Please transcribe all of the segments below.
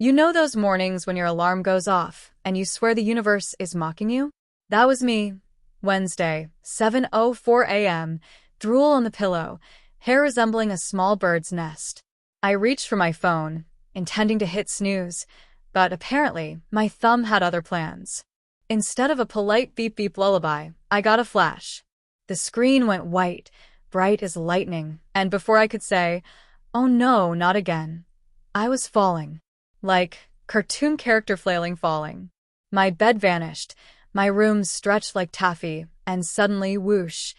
You know those mornings when your alarm goes off and you swear the universe is mocking you? That was me. Wednesday, 7:04 a.m., drool on the pillow, hair resembling a small bird's nest. I reached for my phone, intending to hit snooze, but apparently my thumb had other plans. Instead of a polite beep-beep lullaby, I got a flash. The screen went white, bright as lightning, and before I could say, "Oh no, not again," I was falling. Like cartoon character flailing falling. My bed vanished, my room stretched like taffy, and suddenly, whoosh,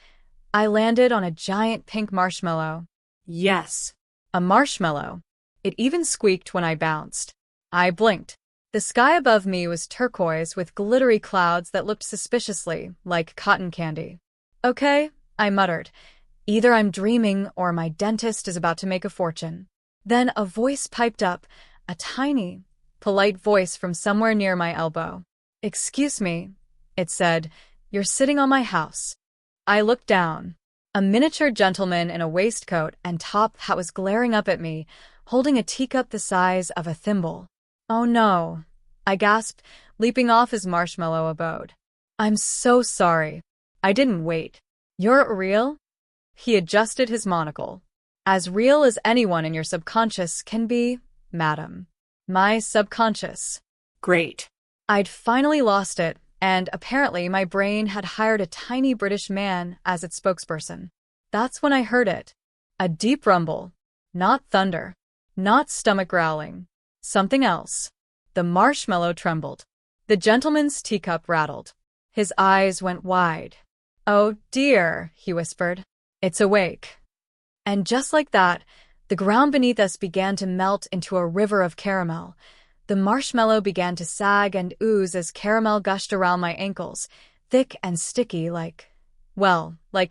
I landed on a giant pink marshmallow. Yes, a marshmallow. It even squeaked when I bounced. I blinked. The sky above me was turquoise with glittery clouds that looked suspiciously like cotton candy. Okay, I muttered. Either I'm dreaming or my dentist is about to make a fortune. Then a voice piped up, a tiny, polite voice from somewhere near my elbow. "Excuse me," it said, "you're sitting on my house." I looked down. A miniature gentleman in a waistcoat and top hat was glaring up at me, holding a teacup the size of a thimble. "Oh no," I gasped, leaping off his marshmallow abode. "I'm so sorry. I didn't wait. You're real?" He adjusted his monocle. "As real as anyone in your subconscious can be, madam." My subconscious. Great. I'd finally lost it, and apparently my brain had hired a tiny British man as its spokesperson. That's when I heard it. A deep rumble. Not thunder. Not stomach growling. Something else. The marshmallow trembled. The gentleman's teacup rattled. His eyes went wide. "Oh dear," he whispered. "It's awake." And just like that, the ground beneath us began to melt into a river of caramel. The marshmallow began to sag and ooze as caramel gushed around my ankles, thick and sticky like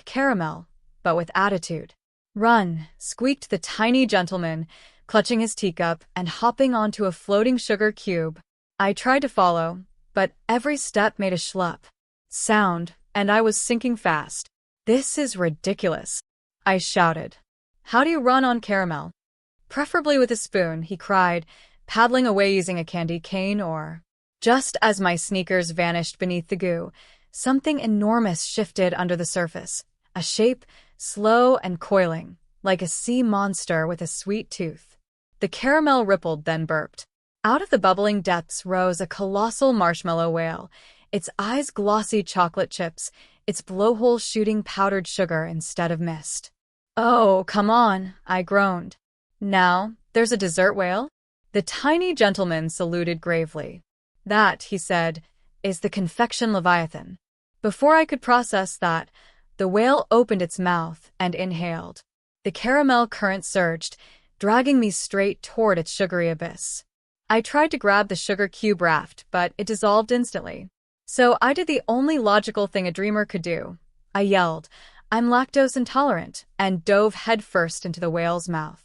caramel, but with attitude. "Run," squeaked the tiny gentleman, clutching his teacup and hopping onto a floating sugar cube. I tried to follow, but every step made a schlup sound, and I was sinking fast. "This is ridiculous," I shouted. "How do you run on caramel?" "Preferably with a spoon," he cried, paddling away using a candy cane or... Just as my sneakers vanished beneath the goo, something enormous shifted under the surface, a shape slow and coiling, like a sea monster with a sweet tooth. The caramel rippled, then burped. Out of the bubbling depths rose a colossal marshmallow whale, its eyes glossy chocolate chips, its blowhole shooting powdered sugar instead of mist. "Oh, come on," I groaned. "Now, there's a dessert whale?" The tiny gentleman saluted gravely. "That," he said, "is the Confection Leviathan." Before I could process that, the whale opened its mouth and inhaled. The caramel current surged, dragging me straight toward its sugary abyss. I tried to grab the sugar cube raft, but it dissolved instantly. So I did the only logical thing a dreamer could do. I yelled, "I'm lactose intolerant," and dove headfirst into the whale's mouth.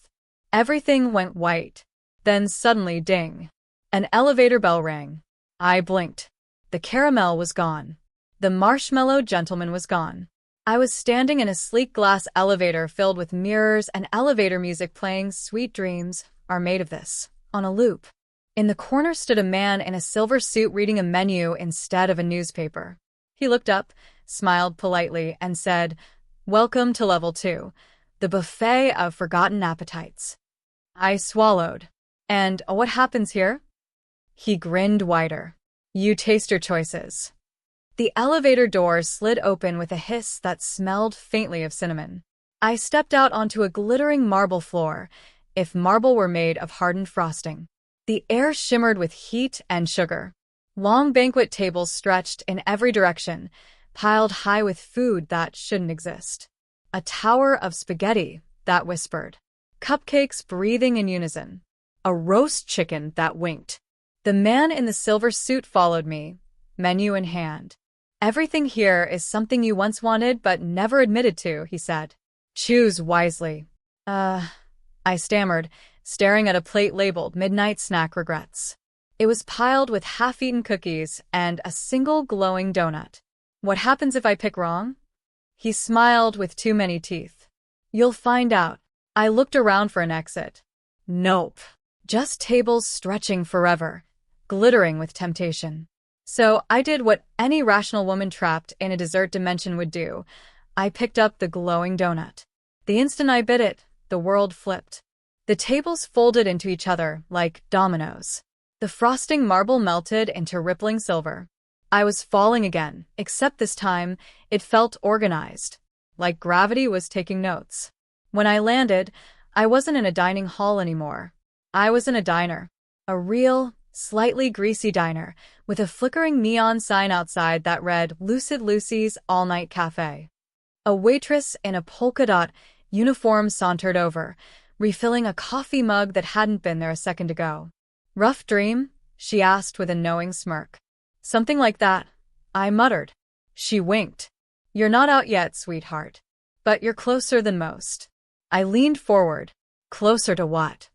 Everything went white. Then suddenly, ding. An elevator bell rang. I blinked. The caramel was gone. The marshmallow gentleman was gone. I was standing in a sleek glass elevator filled with mirrors and elevator music playing "Sweet Dreams Are Made of This" on a loop. In the corner stood a man in a silver suit reading a menu instead of a newspaper. He looked up, smiled politely, and said, "Welcome to Level 2, the buffet of forgotten appetites." I swallowed. "And what happens here?" He grinned wider. "You taste your choices." The elevator doors slid open with a hiss that smelled faintly of cinnamon. I stepped out onto a glittering marble floor, if marble were made of hardened frosting. The air shimmered with heat and sugar. Long banquet tables stretched in every direction, piled high with food that shouldn't exist. A tower of spaghetti that whispered. Cupcakes breathing in unison. A roast chicken that winked. The man in the silver suit followed me, menu in hand. "Everything here is something you once wanted but never admitted to," he said. "Choose wisely." I stammered, staring at a plate labeled "Midnight Snack Regrets." It was piled with half-eaten cookies and a single glowing donut. "What happens if I pick wrong?" He smiled with too many teeth. "You'll find out." I looked around for an exit. Nope. Just tables stretching forever, glittering with temptation. So I did what any rational woman trapped in a dessert dimension would do. I picked up the glowing donut. The instant I bit it, the world flipped. The tables folded into each other like dominoes. The frosting marble melted into rippling silver. I was falling again, except this time it felt organized, like gravity was taking notes. When I landed, I wasn't in a dining hall anymore. I was in a diner. A real, slightly greasy diner, with a flickering neon sign outside that read Lucid Lucy's All-Night Cafe. A waitress in a polka dot uniform sauntered over, refilling a coffee mug that hadn't been there a second ago. "Rough dream?" she asked with a knowing smirk. "Something like that," I muttered. She winked. "You're not out yet, sweetheart. But you're closer than most." I leaned forward. Closer to what?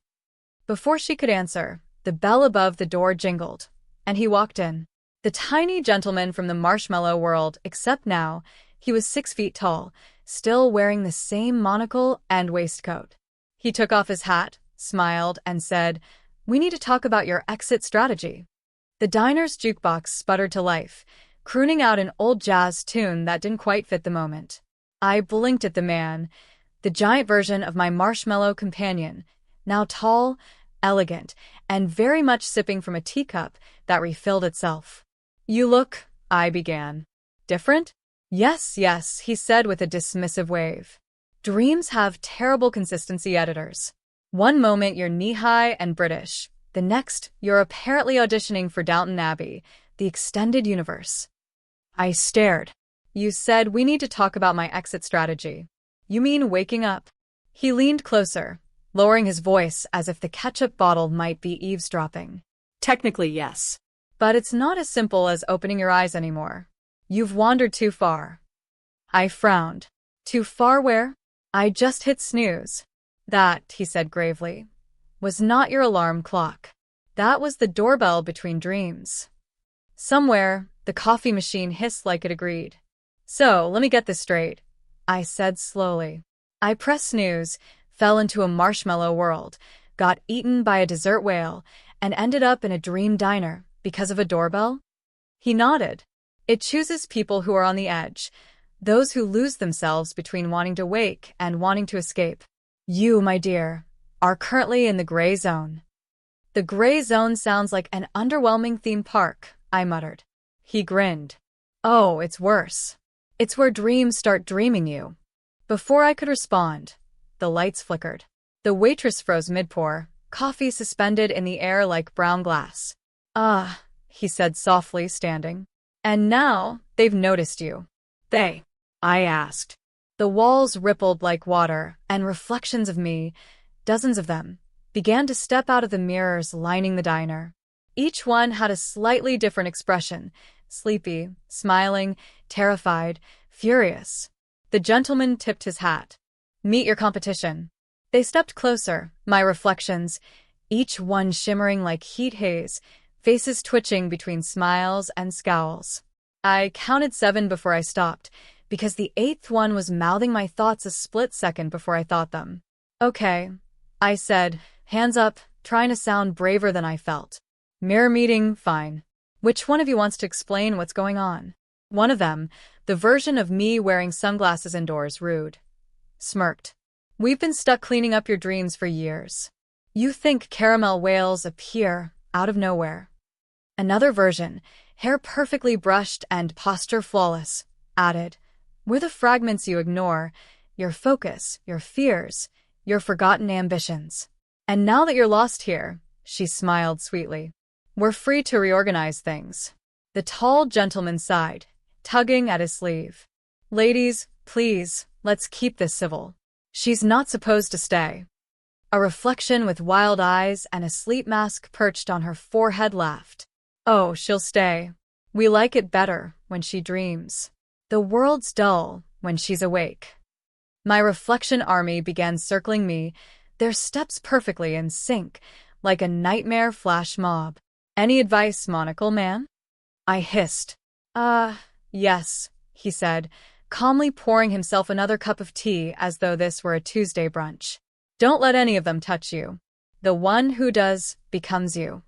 Before she could answer, the bell above the door jingled, and he walked in. The tiny gentleman from the marshmallow world, except now, he was 6 feet tall, still wearing the same monocle and waistcoat. He took off his hat, smiled, and said, "We need to talk about your exit strategy." The diner's jukebox sputtered to life, crooning out an old jazz tune that didn't quite fit the moment. I blinked at the man, the giant version of my marshmallow companion, now tall, elegant, and very much sipping from a teacup that refilled itself. "You look," I began. "Different?" Yes, he said with a dismissive wave. "Dreams have terrible consistency editors. One moment you're knee-high and British, the next you're apparently auditioning for Downton Abbey, the extended universe." I stared. "You said we need to talk about my exit strategy. You mean waking up?" He leaned closer, lowering his voice as if the ketchup bottle might be eavesdropping. "Technically, yes. But it's not as simple as opening your eyes anymore. You've wandered too far." I frowned. "Too far where?" "I just hit snooze." "That," he said gravely, "was not your alarm clock. That was the doorbell between dreams." Somewhere, the coffee machine hissed like it agreed. "So, let me get this straight," I said slowly. "I pressed snooze, fell into a marshmallow world, got eaten by a dessert whale, and ended up in a dream diner because of a doorbell?" He nodded. "It chooses people who are on the edge, those who lose themselves between wanting to wake and wanting to escape. You, my dear, are currently in the gray zone." "The gray zone sounds like an underwhelming theme park," I muttered. He grinned. "Oh, it's worse. It's where dreams start dreaming you." Before I could respond, the lights flickered. The waitress froze mid-pour, coffee suspended in the air like brown glass. "Ah," he said softly, standing. "And now, they've noticed you." "They?" I asked. The walls rippled like water, and reflections of me, dozens of them, began to step out of the mirrors lining the diner. Each one had a slightly different expression: sleepy, smiling, terrified, furious. The gentleman tipped his hat. "Meet your competition." They stepped closer, my reflections, each one shimmering like heat haze, faces twitching between smiles and scowls. I counted 7 before I stopped, because the 8th one was mouthing my thoughts a split second before I thought them. "Okay," I said, hands up, trying to sound braver than I felt. "Mirror meeting, fine. Which one of you wants to explain what's going on?" One of them, the version of me wearing sunglasses indoors, rude, smirked. "We've been stuck cleaning up your dreams for years. You think caramel whales appear out of nowhere." Another version, hair perfectly brushed and posture flawless, added, "We're the fragments you ignore, your focus, your fears, your forgotten ambitions. And now that you're lost here," she smiled sweetly, "we're free to reorganize things." The tall gentleman sighed, tugging at his sleeve. "Ladies, please, let's keep this civil. She's not supposed to stay." A reflection with wild eyes and a sleep mask perched on her forehead laughed. "Oh, she'll stay. We like it better when she dreams. The world's dull when she's awake." My reflection army began circling me, their steps perfectly in sync, like a nightmare flash mob. "Any advice, monocle man?" I hissed. Yes," he said, calmly pouring himself another cup of tea as though this were a Tuesday brunch. "Don't let any of them touch you. The one who does becomes you.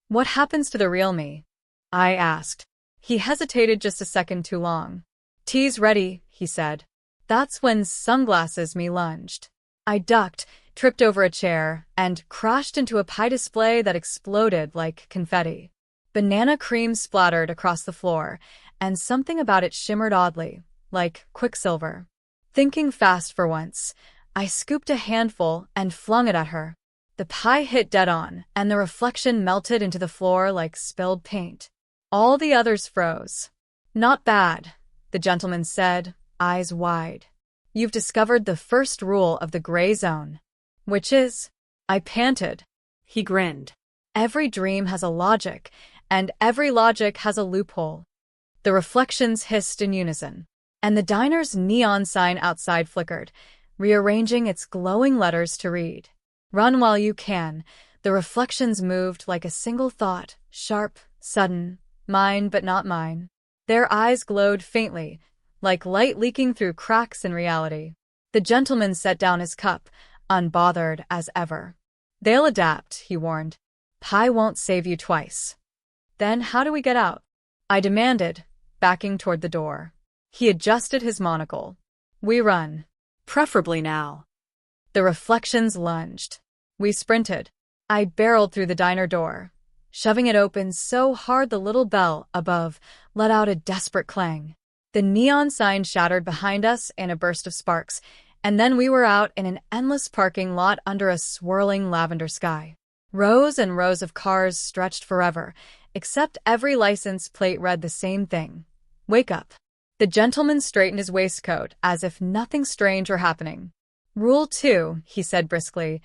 What happens to the real me? I asked. He hesitated just a second too long. Tea's ready, he said. That's when sunglasses me lunged. I ducked, tripped over a chair, and crashed into a pie display that exploded like confetti. Banana cream splattered across the floor, and something about it shimmered oddly, like quicksilver. Thinking fast for once, I scooped a handful and flung it at her. The pie hit dead on, and the reflection melted into the floor like spilled paint. All the others froze. Not bad, the gentleman said, eyes wide. You've discovered the first rule of the gray zone. Which is? I panted. He grinned. Every dream has a logic, and every logic has a loophole. The reflections hissed in unison, and the diner's neon sign outside flickered, rearranging its glowing letters to read. Run while you can. The reflections moved like a single thought, sharp, sudden, mine but not mine. Their eyes glowed faintly, like light leaking through cracks in reality. The gentleman set down his cup, unbothered as ever. They'll adapt, he warned. Pie won't save you twice. Then how do we get out? I demanded, backing toward the door. He adjusted his monocle. We run. Preferably now. The reflections lunged. We sprinted. I barreled through the diner door, shoving it open so hard the little bell above let out a desperate clang. The neon sign shattered behind us in a burst of sparks, and then we were out in an endless parking lot under a swirling lavender sky. Rows and rows of cars stretched forever, except every license plate read the same thing. Wake up. The gentleman straightened his waistcoat as if nothing strange were happening. Rule 2, he said briskly.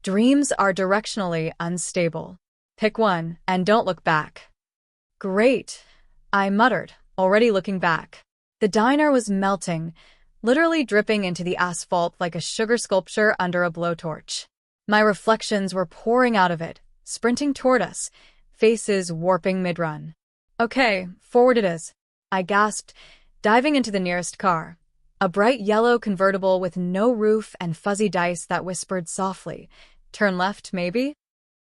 Dreams are directionally unstable. Pick one and don't look back. Great, I muttered, already looking back. The diner was melting, literally dripping into the asphalt like a sugar sculpture under a blowtorch. My reflections were pouring out of it, sprinting toward us, faces warping mid-run. Okay, forward it is, I gasped, diving into the nearest car. A bright yellow convertible with no roof and fuzzy dice that whispered softly, turn left, maybe?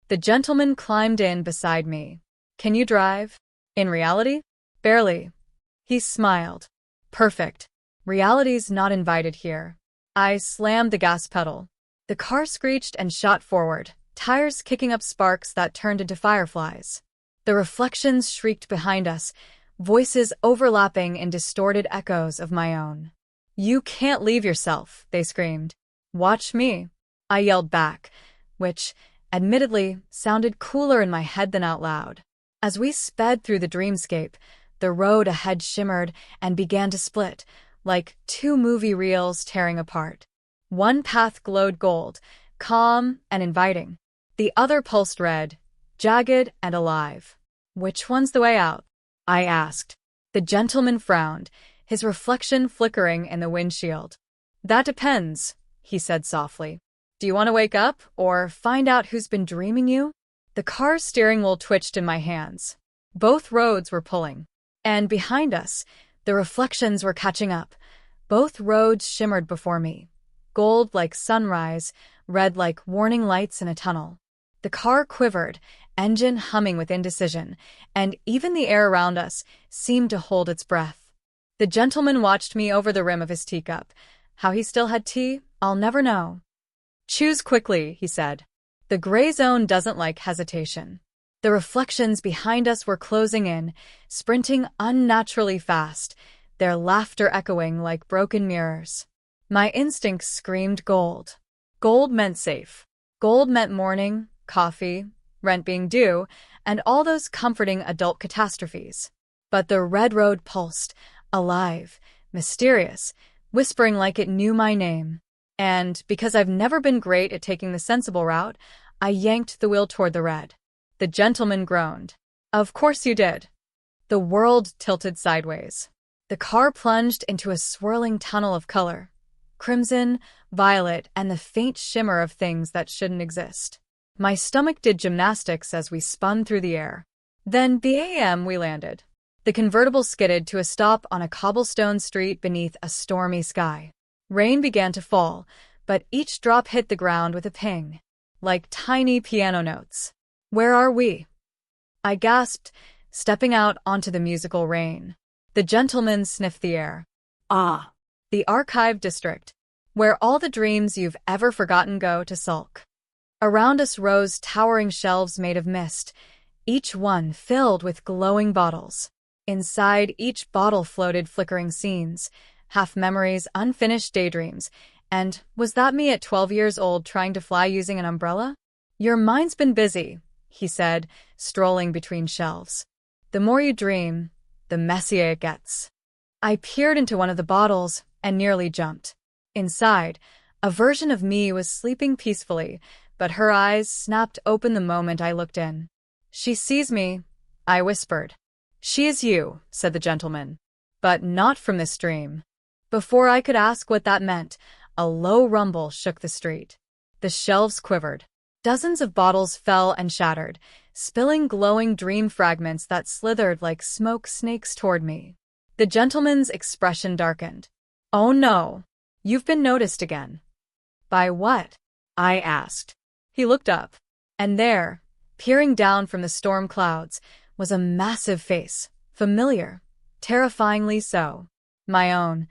The gentleman climbed in beside me. Can you drive? In reality? Barely. He smiled. Perfect. Reality's not invited here. I slammed the gas pedal. The car screeched and shot forward, tires kicking up sparks that turned into fireflies. The reflections shrieked behind us, voices overlapping in distorted echoes of my own. You can't leave yourself, they screamed. Watch me, I yelled back, which, admittedly, sounded cooler in my head than out loud. As we sped through the dreamscape, the road ahead shimmered and began to split, like two movie reels tearing apart. One path glowed gold, calm and inviting. The other pulsed red, jagged and alive. Which one's the way out? I asked. The gentleman frowned, his reflection flickering in the windshield. That depends, he said softly. Do you want to wake up or find out who's been dreaming you? The car's steering wheel twitched in my hands. Both roads were pulling. And behind us, the reflections were catching up. Both roads shimmered before me. Gold like sunrise, red like warning lights in a tunnel. The car quivered, engine humming with indecision, and even the air around us seemed to hold its breath. The gentleman watched me over the rim of his teacup. How he still had tea, I'll never know. Choose quickly, he said. The gray zone doesn't like hesitation. The reflections behind us were closing in, sprinting unnaturally fast, their laughter echoing like broken mirrors. My instincts screamed gold. Gold meant safe. Gold meant morning, coffee, rent being due, and all those comforting adult catastrophes. But the red road pulsed, alive, mysterious, whispering like it knew my name. And, because I've never been great at taking the sensible route, I yanked the wheel toward the red. The gentleman groaned. Of course you did. The world tilted sideways. The car plunged into a swirling tunnel of color. Crimson, violet, and the faint shimmer of things that shouldn't exist. My stomach did gymnastics as we spun through the air. Then, bam, we landed. The convertible skidded to a stop on a cobblestone street beneath a stormy sky. Rain began to fall, but each drop hit the ground with a ping. like tiny piano notes. Where are we? I gasped, stepping out onto the musical rain. The gentleman sniffed the air. Ah, the archive district, where all the dreams you've ever forgotten go to sulk. Around us rose towering shelves made of mist, each one filled with glowing bottles. Inside each bottle floated flickering scenes, half memories, unfinished daydreams. And was that me at 12 years old trying to fly using an umbrella? Your mind's been busy, he said, strolling between shelves. The more you dream, the messier it gets. I peered into one of the bottles and nearly jumped. Inside, a version of me was sleeping peacefully, but her eyes snapped open the moment I looked in. She sees me, I whispered. She is you, said the gentleman, but not from this dream. Before I could ask what that meant, a low rumble shook the street. The shelves quivered. Dozens of bottles fell and shattered, spilling glowing dream fragments that slithered like smoke snakes toward me. The gentleman's expression darkened. Oh no, you've been noticed again. By what? I asked. He looked up, and there, peering down from the storm clouds, was a massive face, familiar, terrifyingly so. My own.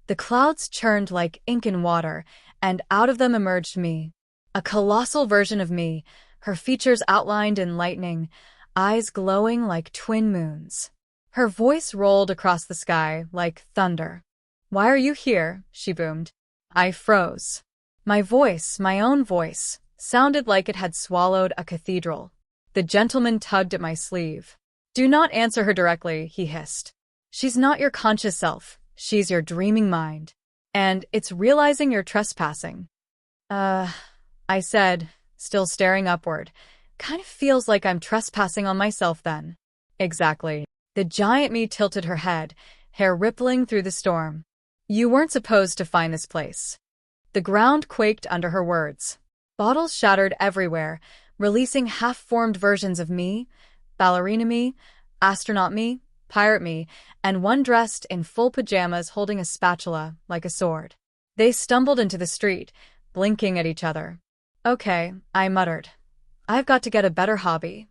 The clouds churned like ink in water, and out of them emerged me. A colossal version of me, her features outlined in lightning, eyes glowing like twin moons. Her voice rolled across the sky like thunder. Why are you here? She boomed. I froze. My voice, my own voice, sounded like it had swallowed a cathedral. The gentleman tugged at my sleeve. Do not answer her directly, he hissed. She's not your conscious self. She's your dreaming mind. And it's realizing you're trespassing. I said, still staring upward. Kind of feels like I'm trespassing on myself then. Exactly. The giant me tilted her head, hair rippling through the storm. You weren't supposed to find this place. The ground quaked under her words. Bottles shattered everywhere, releasing half-formed versions of me, ballerina me, astronaut me, pirate me, and one dressed in full pajamas holding a spatula like a sword. They stumbled into the street, blinking at each other. Okay, I muttered. I've got to get a better hobby.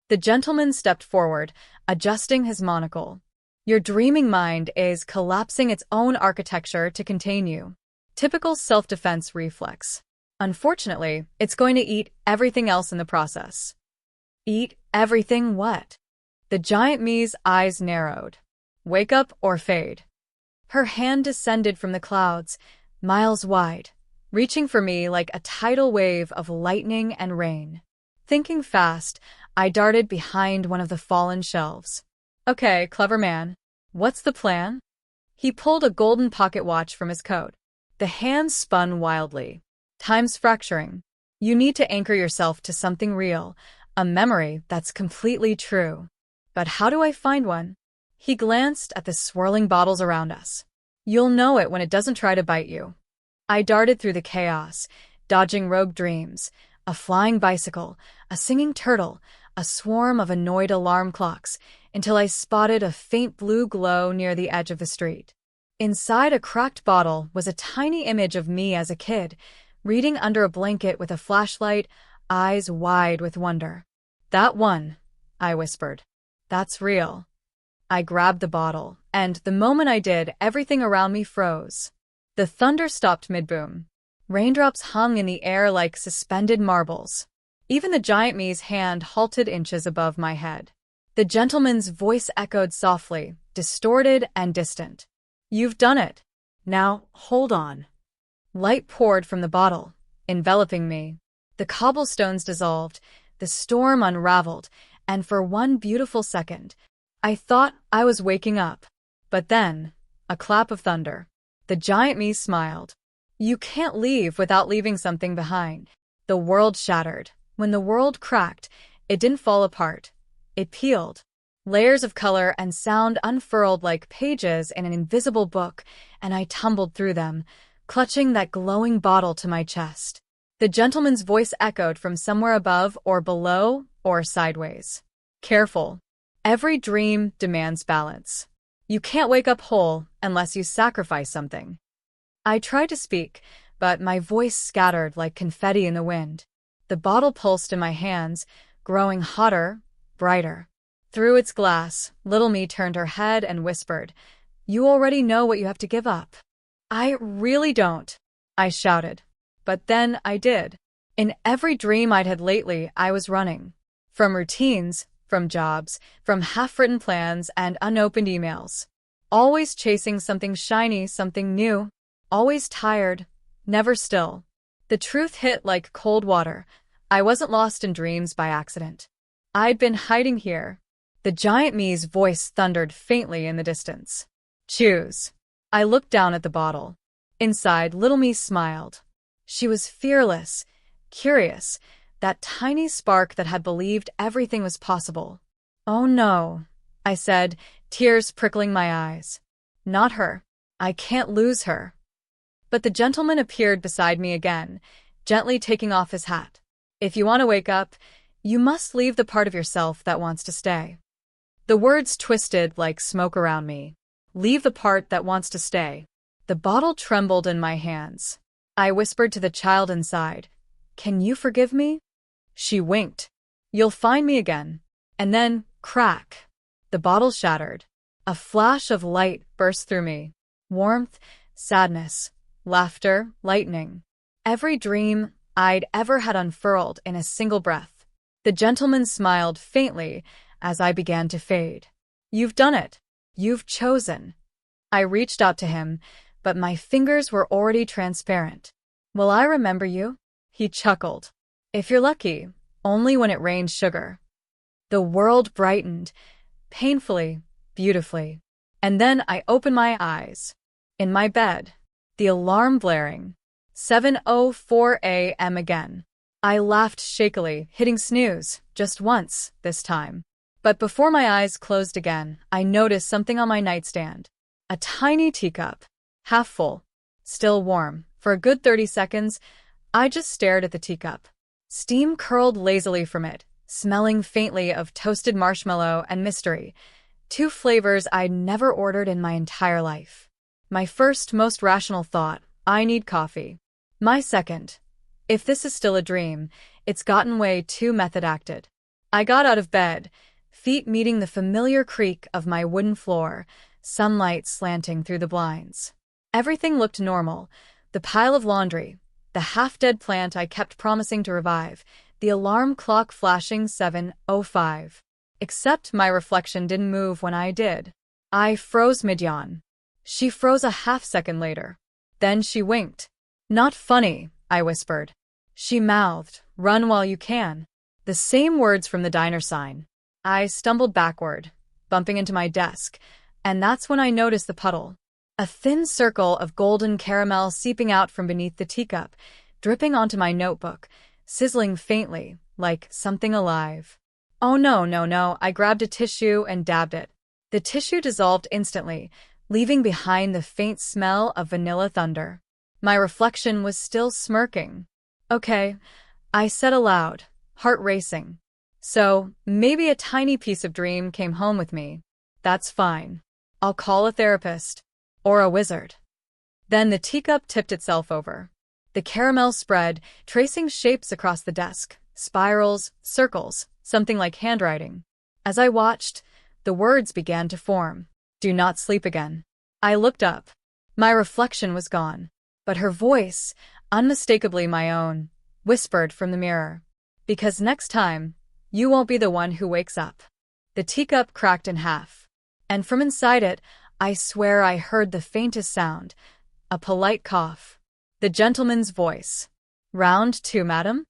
The gentleman stepped forward, adjusting his monocle. Your dreaming mind is collapsing its own architecture to contain you. Typical self-defense reflex. Unfortunately, it's going to eat everything else in the process. Eat everything what? The giant me's eyes narrowed. Wake up or fade. Her hand descended from the clouds, miles wide, reaching for me like a tidal wave of lightning and rain. Thinking fast, I darted behind one of the fallen shelves. Okay, clever man. What's the plan? He pulled a golden pocket watch from his coat. The hands spun wildly. Time's fracturing. You need to anchor yourself to something real, a memory that's completely true. But how do I find one? He glanced at the swirling bottles around us. You'll know it when it doesn't try to bite you. I darted through the chaos, dodging rogue dreams, a flying bicycle, a singing turtle, a swarm of annoyed alarm clocks, until I spotted a faint blue glow near the edge of the street. Inside a cracked bottle was a tiny image of me as a kid, reading under a blanket with a flashlight, eyes wide with wonder. That one, I whispered. That's real. I grabbed the bottle, and the moment I did, everything around me froze. The thunder stopped mid-boom. Raindrops hung in the air like suspended marbles. Even the giant me's hand halted inches above my head. The gentleman's voice echoed softly, distorted and distant. You've done it. Now, hold on. Light poured from the bottle, enveloping me. The cobblestones dissolved, the storm unraveled, and for one beautiful second, I thought I was waking up. But then, a clap of thunder. The giant me smiled. You can't leave without leaving something behind. The world shattered. When the world cracked, it didn't fall apart. It peeled. Layers of color and sound unfurled like pages in an invisible book, and I tumbled through them, clutching that glowing bottle to my chest. The gentleman's voice echoed from somewhere above or below or sideways. Careful. Every dream demands balance. You can't wake up whole unless you sacrifice something. I tried to speak, but my voice scattered like confetti in the wind. The bottle pulsed in my hands, growing hotter, brighter. Through its glass, little me turned her head and whispered, "You already know what you have to give up." "I really don't," I shouted. But then I did. In every dream I'd had lately, I was running. From routines, from jobs, from half-written plans and unopened emails. Always chasing something shiny, something new. Always tired, never still. The truth hit like cold water. I wasn't lost in dreams by accident. I'd been hiding here. The giant me's voice thundered faintly in the distance. "Choose." I looked down at the bottle. Inside, little me smiled. She was fearless, curious, that tiny spark that had believed everything was possible. "Oh no," I said, tears prickling my eyes. "Not her. I can't lose her." But the gentleman appeared beside me again, gently taking off his hat. "If you want to wake up, you must leave the part of yourself that wants to stay." The words twisted like smoke around me. Leave the part that wants to stay. The bottle trembled in my hands. I whispered to the child inside, "Can you forgive me?" She winked. "You'll find me again." And then, crack. The bottle shattered. A flash of light burst through me. Warmth, sadness, laughter, lightning. Every dream I'd ever had unfurled in a single breath. The gentleman smiled faintly as I began to fade. "You've done it. You've chosen." I reached out to him, but my fingers were already transparent. "Will I remember you?" He chuckled. "If you're lucky, only when it rains sugar." The world brightened, painfully, beautifully. And then I opened my eyes. In my bed, the alarm blaring. 7:04 a.m. again. I laughed shakily, hitting snooze, just once, this time. But before my eyes closed again, I noticed something on my nightstand. A tiny teacup. Half full. Still warm. For a good 30 seconds, I just stared at the teacup. Steam curled lazily from it, smelling faintly of toasted marshmallow and mystery, two flavors I'd never ordered in my entire life. My first, most rational thought, I need coffee. My second, if this is still a dream, it's gotten way too method-acted. I got out of bed, feet meeting the familiar creak of my wooden floor, sunlight slanting through the blinds. Everything looked normal. The pile of laundry, the half-dead plant I kept promising to revive, the alarm clock flashing 7:05. Except my reflection didn't move when I did. I froze mid-yawn. She froze a half-second later. Then she winked. "Not funny," I whispered. She mouthed, "Run while you can." The same words from the diner sign. I stumbled backward, bumping into my desk, and that's when I noticed the puddle. A thin circle of golden caramel seeping out from beneath the teacup, dripping onto my notebook, sizzling faintly, like something alive. "Oh no, no, no," I grabbed a tissue and dabbed it. The tissue dissolved instantly, leaving behind the faint smell of vanilla thunder. My reflection was still smirking. "Okay," I said aloud, heart racing. "So, maybe a tiny piece of dream came home with me. That's fine. I'll call a therapist. Or a wizard." Then the teacup tipped itself over. The caramel spread, tracing shapes across the desk, spirals, circles, something like handwriting. As I watched, the words began to form. "Do not sleep again." I looked up. My reflection was gone. But her voice, unmistakably my own, whispered from the mirror. "Because next time, you won't be the one who wakes up." The teacup cracked in half. And from inside it, I swear I heard the faintest sound, a polite cough. The gentleman's voice. "Round 2, madam?"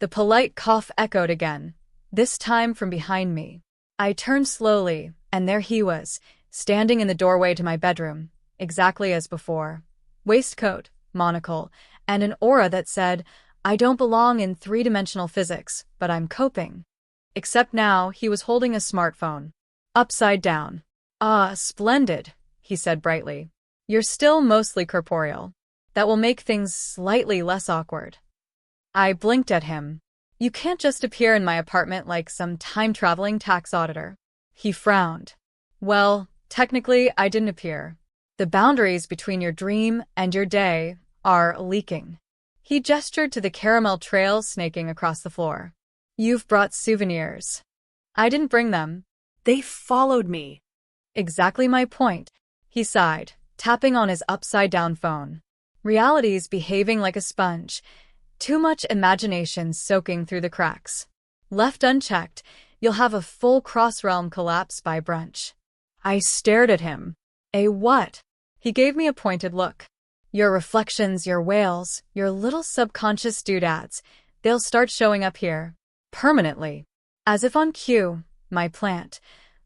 The polite cough echoed again, this time from behind me. I turned slowly, and there he was, standing in the doorway to my bedroom, exactly as before. Waistcoat, monocle, and an aura that said, "I don't belong in three-dimensional physics, but I'm coping." Except now he was holding a smartphone. Upside down. "Ah, splendid," he said brightly. "You're still mostly corporeal. That will make things slightly less awkward." I blinked at him. "You can't just appear in my apartment like some time-traveling tax auditor." He frowned. "Well, technically I didn't appear. The boundaries between your dream and your day are leaking." He gestured to the caramel trail snaking across the floor. You've brought souvenirs. I didn't bring them. They followed me. Exactly my point, he sighed, tapping on his upside-down phone. Reality's behaving like a sponge. Too much imagination soaking through the cracks. Left unchecked, you'll have a full cross-realm collapse by brunch. I stared at him. A what? He gave me a pointed look. Your reflections, your whales, your little subconscious doodads, they'll start showing up here. Permanently. As if on cue, my plant,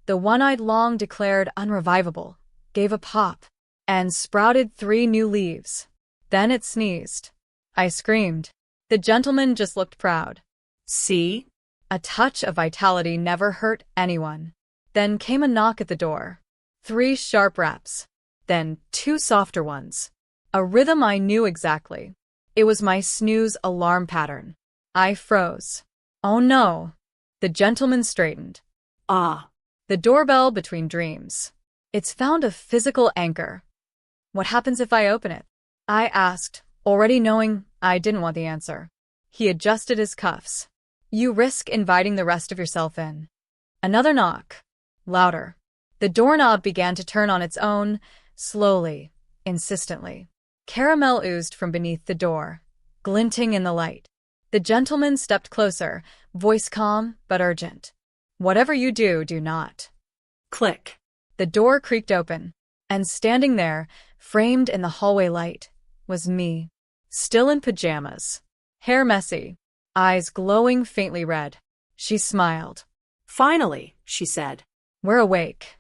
the one I'd long declared unrevivable, gave a pop and sprouted 3 new leaves. Then it sneezed. I screamed. The gentleman just looked proud. See? A touch of vitality never hurt anyone. Then came a knock at the door. 3 sharp raps. Then 2 softer ones. A rhythm I knew exactly. It was my snooze alarm pattern. I froze. Oh no. The gentleman straightened. Ah. The doorbell between dreams. It's found a physical anchor. What happens if I open it? I asked, already knowing I didn't want the answer. He adjusted his cuffs. You risk inviting the rest of yourself in. Another knock. Louder. The doorknob began to turn on its own, slowly, insistently. Caramel oozed from beneath the door, glinting in the light. The gentleman stepped closer, voice calm but urgent. Whatever you do, do not. Click. The door creaked open, and standing there, framed in the hallway light, was me. Still in pajamas. Hair messy. Eyes glowing faintly red. She smiled. Finally, she said. We're awake.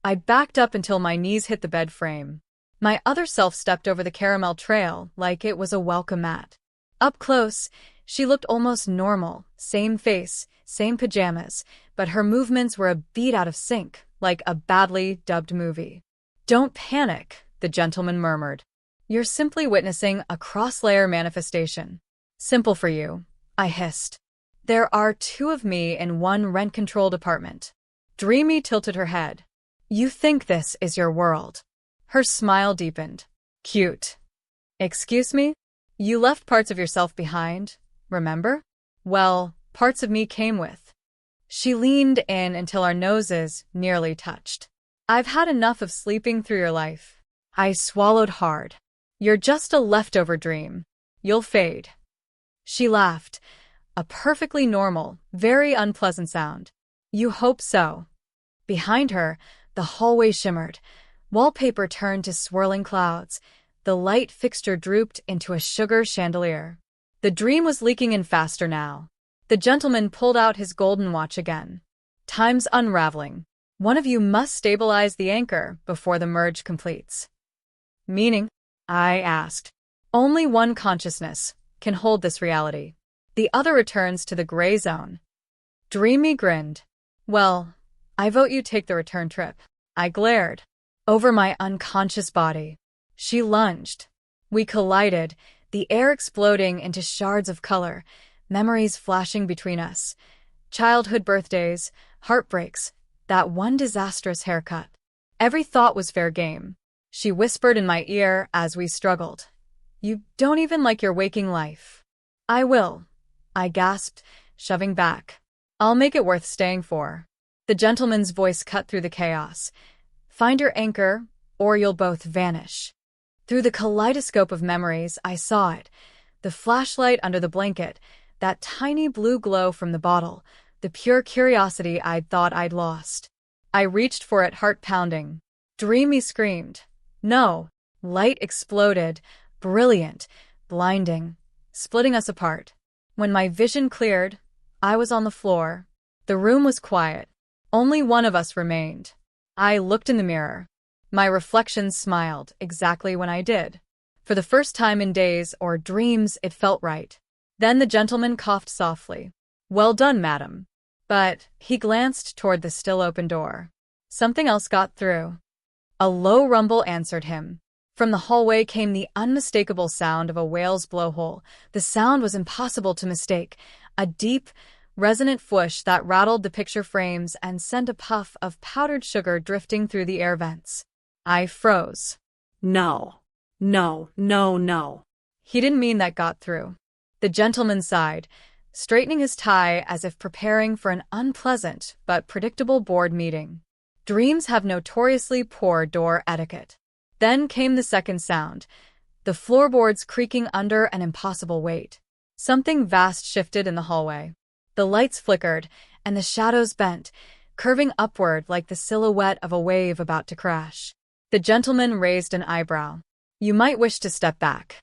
I backed up until my knees hit the bed frame. My other self stepped over the caramel trail like it was a welcome mat. Up close, she looked almost normal, same face, same pajamas, but her movements were a beat out of sync, like a badly dubbed movie. Don't panic, the gentleman murmured. You're simply witnessing a cross-layer manifestation. Simple for you, I hissed. There are 2 of me in one rent-controlled apartment. Dreamy tilted her head. You think this is your world. Her smile deepened. Cute. Excuse me? You left parts of yourself behind, remember? Well, parts of me came with. She leaned in until our noses nearly touched. I've had enough of sleeping through your life. I swallowed hard. You're just a leftover dream. You'll fade. She laughed. A perfectly normal, very unpleasant sound. You hope so. Behind her, the hallway shimmered. Wallpaper turned to swirling clouds. The light fixture drooped into a sugar chandelier. The dream was leaking in faster now. The gentleman pulled out his golden watch again. Time's unraveling. One of you must stabilize the anchor before the merge completes. Meaning? I asked. Only one consciousness can hold this reality. The other returns to the gray zone. Dreamy grinned. Well, I vote you take the return trip. I glared. Over my unconscious body. She lunged. We collided, the air exploding into shards of color, memories flashing between us. Childhood birthdays, heartbreaks, that one disastrous haircut. Every thought was fair game. She whispered in my ear as we struggled. You don't even like your waking life. I will, I gasped, shoving back. I'll make it worth staying for. The gentleman's voice cut through the chaos. Find your anchor, or you'll both vanish. Through the kaleidoscope of memories, I saw it. The flashlight under the blanket, that tiny blue glow from the bottle, the pure curiosity I'd thought I'd lost. I reached for it, heart pounding. Dreamy screamed. No. Light exploded, brilliant, blinding, splitting us apart. When my vision cleared, I was on the floor. The room was quiet. Only one of us remained. I looked in the mirror. My reflection smiled exactly when I did. For the first time in days or dreams, it felt right. Then the gentleman coughed softly. Well done, madam. But he glanced toward the still open door. Something else got through. A low rumble answered him. From the hallway came the unmistakable sound of a whale's blowhole. The sound was impossible to mistake. A deep, resonant whoosh that rattled the picture frames and sent a puff of powdered sugar drifting through the air vents. I froze. No. No, no, no. He didn't mean that got through. The gentleman sighed, straightening his tie as if preparing for an unpleasant but predictable board meeting. Dreams have notoriously poor door etiquette. Then came the second sound, the floorboards creaking under an impossible weight. Something vast shifted in the hallway. The lights flickered, and the shadows bent, curving upward like the silhouette of a wave about to crash. The gentleman raised an eyebrow. You might wish to step back.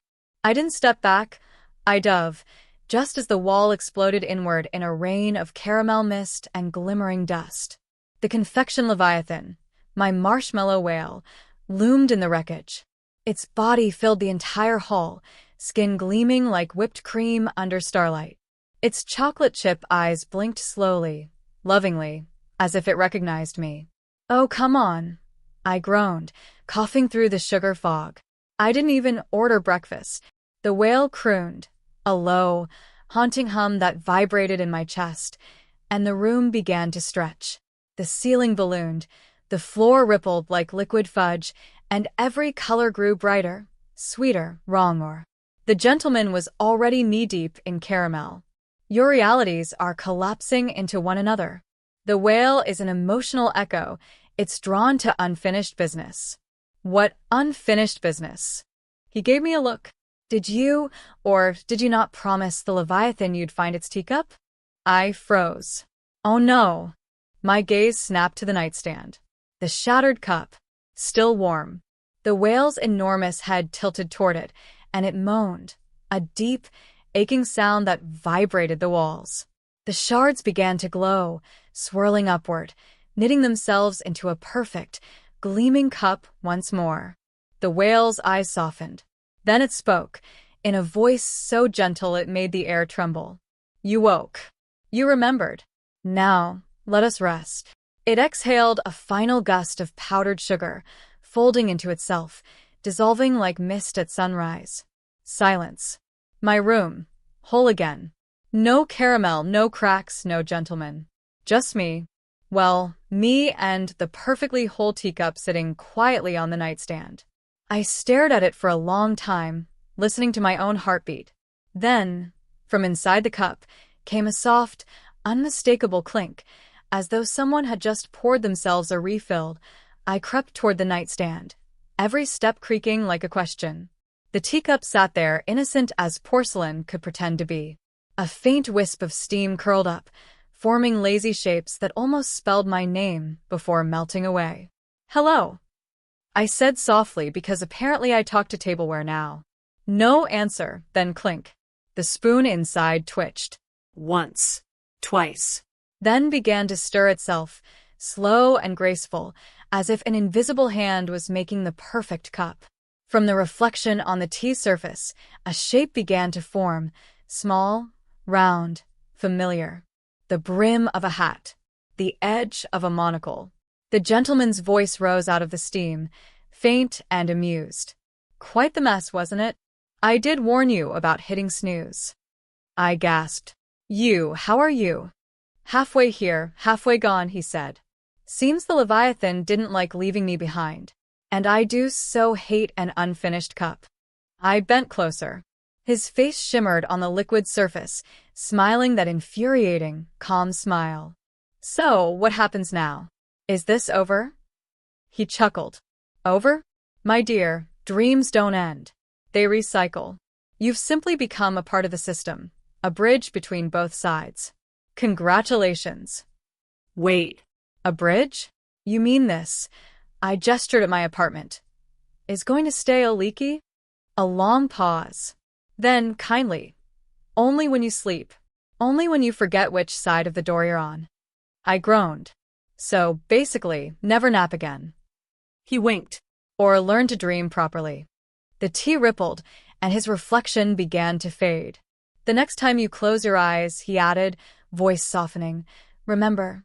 I didn't step back. I dove, just as the wall exploded inward in a rain of caramel mist and glimmering dust. The Confection Leviathan, my marshmallow whale, loomed in the wreckage. Its body filled the entire hall, skin gleaming like whipped cream under starlight. Its chocolate chip eyes blinked slowly, lovingly, as if it recognized me. Oh, come on, I groaned, coughing through the sugar fog. I didn't even order breakfast. The whale crooned, a low, haunting hum that vibrated in my chest, and the room began to stretch. The ceiling ballooned, the floor rippled like liquid fudge, and every color grew brighter, sweeter, wronger. The gentleman was already knee-deep in caramel. Your realities are collapsing into one another. The whale is an emotional echo. It's drawn to unfinished business. What unfinished business? He gave me a look. Did you, or did you not promise the Leviathan you'd find its teacup? I froze. Oh no. My gaze snapped to the nightstand. The shattered cup, still warm. The whale's enormous head tilted toward it, and it moaned, a deep, aching sound that vibrated the walls. The shards began to glow, swirling upward, knitting themselves into a perfect, gleaming cup once more. The whale's eyes softened. Then it spoke, in a voice so gentle it made the air tremble. You woke. You remembered. Now, let us rest. It exhaled a final gust of powdered sugar, folding into itself, dissolving like mist at sunrise. Silence. My room, whole again. No caramel, no cracks, no gentleman. Just me. Well, me and the perfectly whole teacup sitting quietly on the nightstand. I stared at it for a long time, listening to my own heartbeat. Then, from inside the cup, came a soft, unmistakable clink, as though someone had just poured themselves a refill. I crept toward the nightstand, every step creaking like a question. The teacup sat there, innocent as porcelain could pretend to be. A faint wisp of steam curled up, forming lazy shapes that almost spelled my name before melting away. Hello, I said softly, because apparently I talk to tableware now. No answer, then clink. The spoon inside twitched. Once. Twice. Then began to stir itself, slow and graceful, as if an invisible hand was making the perfect cup. From the reflection on the tea surface, a shape began to form, small, round, familiar. The brim of a hat. The edge of a monocle. The gentleman's voice rose out of the steam, faint and amused. Quite the mess, wasn't it? I did warn you about hitting snooze. I gasped. You, how are you? Halfway here, halfway gone, he said. Seems the Leviathan didn't like leaving me behind. And I do so hate an unfinished cup. I bent closer. His face shimmered on the liquid surface, smiling that infuriating, calm smile. So, what happens now? Is this over? He chuckled. Over? My dear, dreams don't end. They recycle. You've simply become a part of the system, a bridge between both sides. Congratulations. Wait. A bridge? You mean this? I gestured at my apartment. Is going to stay a leaky? A long pause. Then, kindly. Only when you sleep. Only when you forget which side of the door you're on. I groaned. So, basically, never nap again. He winked. Or learn to dream properly. The tea rippled, and his reflection began to fade. The next time you close your eyes, he added, voice softening, remember,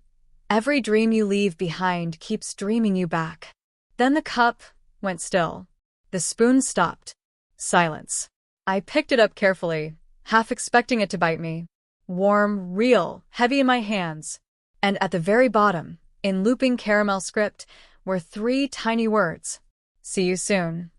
every dream you leave behind keeps dreaming you back. Then the cup went still. The spoon stopped. Silence. I picked it up carefully, half expecting it to bite me. Warm, real, heavy in my hands. And at the very bottom, in looping caramel script, were 3 tiny words. See you soon.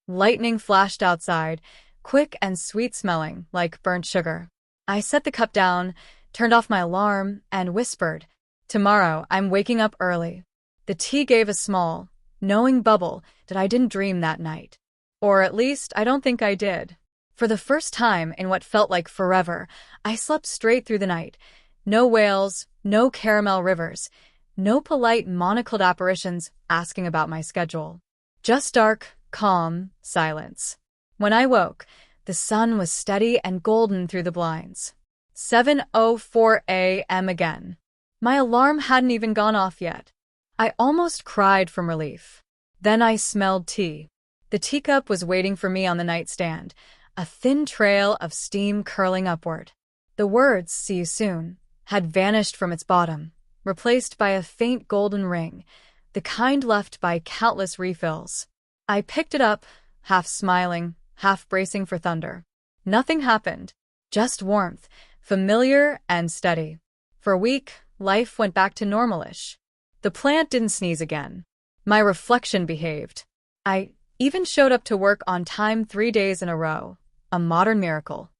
Lightning flashed outside, quick and sweet-smelling like burnt sugar. I set the cup down, turned off my alarm, and whispered, "Tomorrow, I'm waking up early." The tea gave a small, knowing bubble that I didn't dream that night. Or at least, I don't think I did. For the first time in what felt like forever, I slept straight through the night. No wails, no caramel rivers, no polite monocled apparitions asking about my schedule. Just dark, calm silence. When I woke, the sun was steady and golden through the blinds. 7:04 a.m. again. My alarm hadn't even gone off yet. I almost cried from relief. Then I smelled tea. The teacup was waiting for me on the nightstand, a thin trail of steam curling upward. The words, "See you soon," had vanished from its bottom, replaced by a faint golden ring, the kind left by countless refills. I picked it up, half smiling, half bracing for thunder. Nothing happened, just warmth, familiar and steady. For a week, life went back to normalish. The plant didn't sneeze again. My reflection behaved. I even showed up to work on time 3 days in a row, a modern miracle.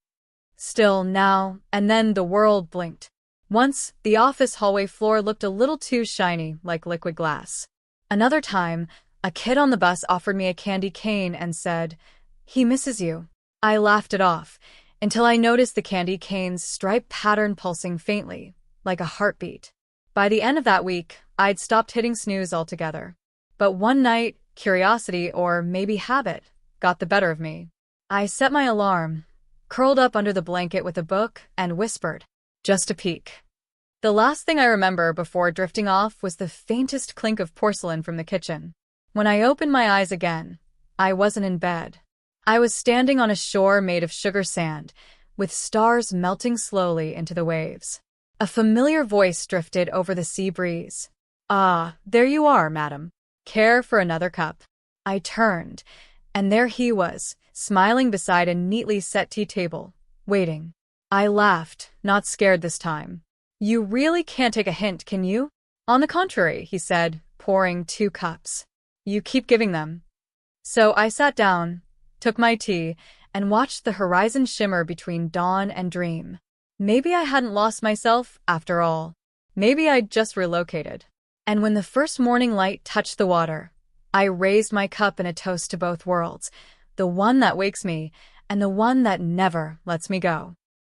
Still, now and then the world blinked. Once, the office hallway floor looked a little too shiny, like liquid glass. Another time, a kid on the bus offered me a candy cane and said, "He misses you." I laughed it off, until I noticed the candy cane's striped pattern pulsing faintly, like a heartbeat. By the end of that week, I'd stopped hitting snooze altogether. But one night, curiosity, or maybe habit, got the better of me. I set my alarm, curled up under the blanket with a book, and whispered, "Just a peek." The last thing I remember before drifting off was the faintest clink of porcelain from the kitchen. When I opened my eyes again, I wasn't in bed. I was standing on a shore made of sugar sand, with stars melting slowly into the waves. A familiar voice drifted over the sea breeze. "Ah, there you are, madam. Care for another cup?" I turned, and there he was, smiling beside a neatly set tea table, waiting. I laughed, not scared this time. "You really can't take a hint, can you?" "On the contrary," he said, pouring 2 cups. "You keep giving them." So I sat down, took my tea, and watched the horizon shimmer between dawn and dream. Maybe I hadn't lost myself, after all. Maybe I'd just relocated. And when the first morning light touched the water, I raised my cup in a toast to both worlds, the one that wakes me and the one that never lets me go.